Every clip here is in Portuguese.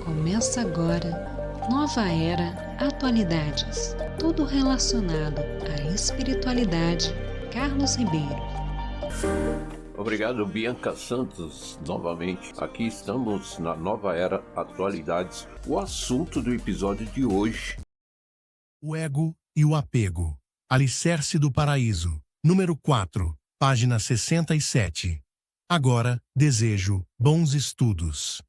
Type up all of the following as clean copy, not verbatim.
Começa agora, Nova Era Atualidades, tudo relacionado à espiritualidade. Carlos Ribeiro. Obrigado, Bianca Santos, novamente. Aqui estamos na Nova Era Atualidades. O assunto do episódio de hoje: o ego e o apego. Alicerce do Paraíso, número 4, página 67. Agora, desejo bons estudos.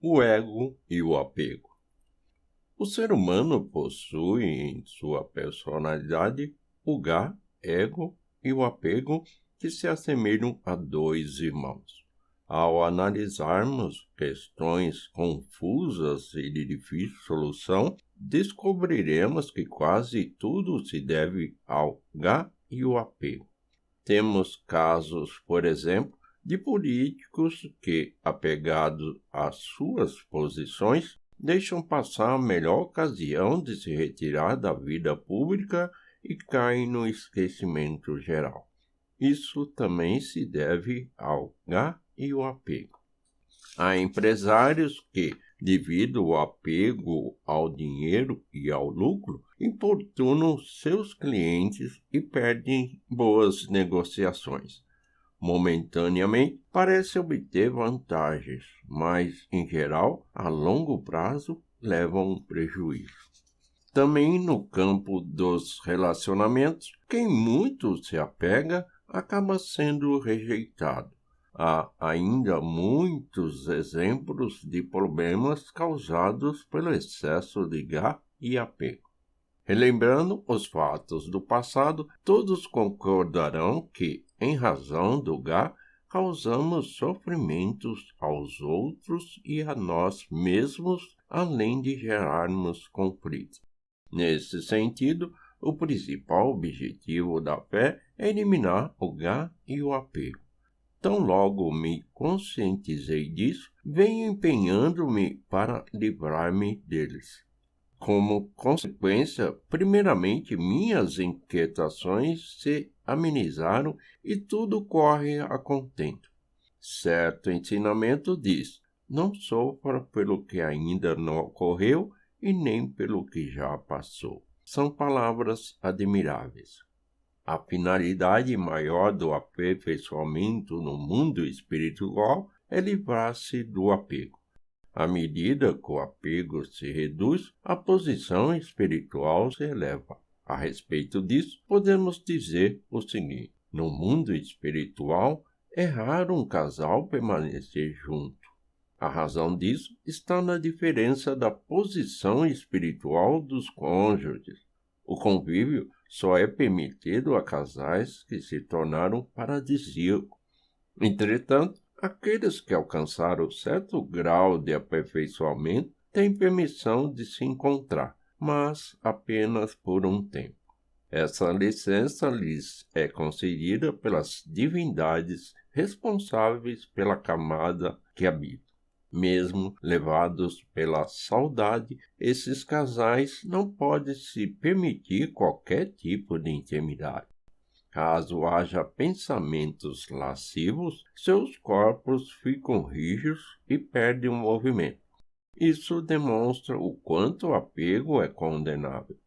O ego e o apego. O ser humano possui em sua personalidade o ego e o apego, que se assemelham a dois irmãos. Ao analisarmos questões confusas e de difícil solução, descobriremos que quase tudo se deve ao e o apego. Temos casos, por exemplo, de políticos que, apegados às suas posições, deixam passar a melhor ocasião de se retirar da vida pública e caem no esquecimento geral. Isso também se deve ao e o apego. Há empresários que, devido ao apego ao dinheiro e ao lucro, importunam seus clientes e perdem boas negociações. Momentaneamente, parece obter vantagens, mas, em geral, a longo prazo, levam um prejuízo. Também no campo dos relacionamentos, quem muito se apega acaba sendo rejeitado. Há ainda muitos exemplos de problemas causados pelo excesso de e apego. Relembrando os fatos do passado, todos concordarão que, em razão do causamos sofrimentos aos outros e a nós mesmos, além de gerarmos conflitos. Nesse sentido, o principal objetivo da fé é eliminar o e o apego. Tão logo me conscientizei disso, venho empenhando-me para livrar-me deles. Como consequência, primeiramente minhas inquietações se amenizaram e tudo corre a contento. Certo ensinamento diz: não sofra pelo que ainda não ocorreu e nem pelo que já passou. São palavras admiráveis. A finalidade maior do aperfeiçoamento no mundo espiritual é livrar-se do apego. À medida que o apego se reduz, a posição espiritual se eleva. A respeito disso, podemos dizer o seguinte: no mundo espiritual, é raro um casal permanecer junto. A razão disso está na diferença da posição espiritual dos cônjuges. O convívio só é permitido a casais que se tornaram paradisíacos. Entretanto, aqueles que alcançaram certo grau de aperfeiçoamento têm permissão de se encontrar, mas apenas por um tempo. Essa licença lhes é concedida pelas divindades responsáveis pela camada que habitam. Mesmo levados pela saudade, esses casais não podem se permitir qualquer tipo de intimidade. Caso haja pensamentos lascivos, seus corpos ficam rígidos e perdem o movimento. Isso demonstra o quanto o apego é condenável.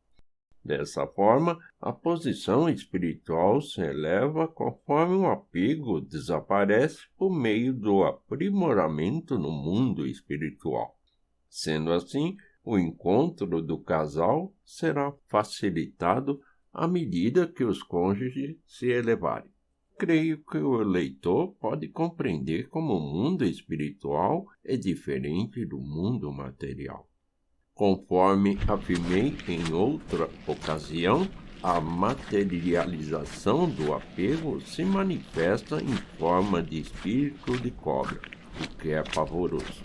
Dessa forma, a posição espiritual se eleva conforme o apego desaparece por meio do aprimoramento no mundo espiritual. Sendo assim, o encontro do casal será facilitado à medida que os cônjuges se elevarem. Creio que o leitor pode compreender como o mundo espiritual é diferente do mundo material. Conforme afirmei em outra ocasião, a materialização do apego se manifesta em forma de espírito de cobra, o que é pavoroso.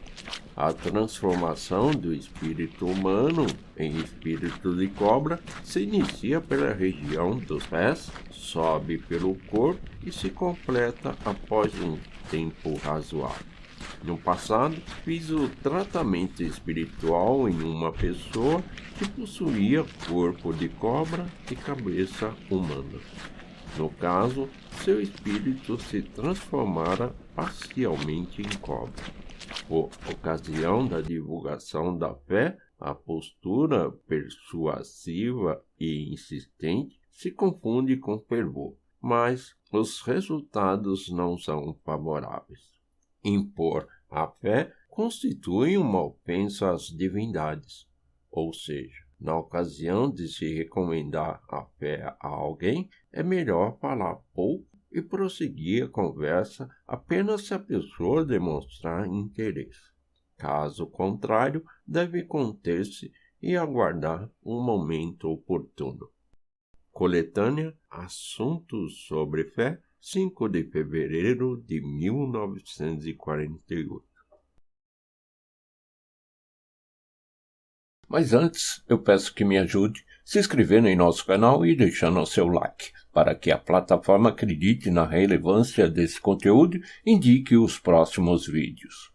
A transformação do espírito humano em espírito de cobra se inicia pela região dos pés, sobe pelo corpo e se completa após um tempo razoável. No passado, fiz o tratamento espiritual em uma pessoa que possuía corpo de cobra e cabeça humana. No caso, seu espírito se transformara parcialmente em cobra. Por ocasião da divulgação da fé, a postura persuasiva e insistente se confunde com fervor, mas os resultados não são favoráveis. Impor a fé constitui uma ofensa às divindades, ou seja, na ocasião de se recomendar a fé a alguém, é melhor falar pouco e prosseguir a conversa apenas se a pessoa demonstrar interesse. Caso contrário, deve conter-se e aguardar um momento oportuno. Coletânea Assuntos sobre Fé, 5 de fevereiro de 1948. Mas antes, eu peço que me ajude se inscrevendo em nosso canal e deixando o seu like, para que a plataforma acredite na relevância desse conteúdo e indique os próximos vídeos.